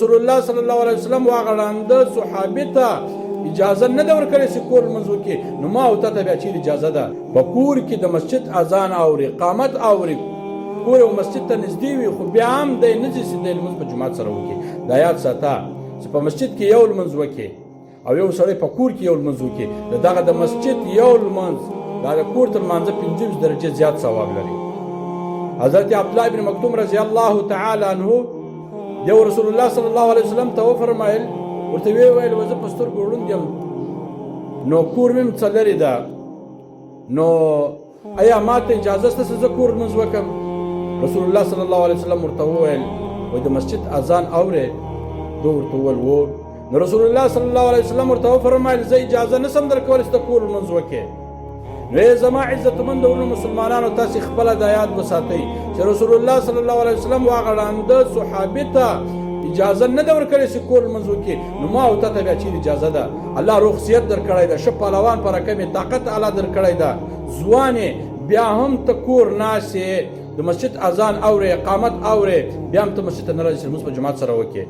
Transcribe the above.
رسول الله صلی الله علیه وسلم واغه ړانده صحابي ته اجازه نه ده ورکړې چې کور لمونځ وکړي، نو ما او ته بیا چیرې اجازه ده په کور کې د مسجد اذان اوري، قامت اوري، کور او مسجد ته نږدې وي، خو بیا هم دی نه ځي چې دی لمونځ په جومات سره وکړي. دا یاد ساته چې په مسجد کې یو لمونځ وکړي او یو سړی په کور کې یو لمونځ وکړي، دغه د مسجد یو لمونځ دا د کور تر لمانځه 50 درجې زیات ثواب لري. حضرت عبدالله بن مکتوم رضی الله تعالی عنه یو رسول الله صلی الله علیه وسلم ته وفرمایل، ورته ویل زه په سترګو ړوند یم، نو کور مې څه لرې ده، نو ایا ما ته اجازه شته چې زه کور لمونځ وکړم؟ رسول الله صلی الله علیه وسلم ورته وویل د مسجد اذان اورې؟ ده ورته وویل نو رسول الله صلی الله علیه وسلم ورته وفرمایل زه اجازه نشم درکولی چې ته کور لمونځ وکړې. نو زما عزتمند ورونو مسلمانانو، تاسې خپله دا یاد وساتئ چې رسول الله صلی الله علیه وسلم واغه ړانده صحابي ته اجازه نه ده ورکړې چې کور لمونځ وکړي، نو ما او ته بیا چیرې اجازه ده؟ الله رخصیت درکړی ده، ښه پهلوان په رقم یې طاقت الله درکړی ده، ځوان یې بیا هم ته کور ناست یې، د مسجد اذان اورې، اقامت اورې، بیا هم ته مسجد ته نه راځې چې لمونځ په جومات سره وکړې.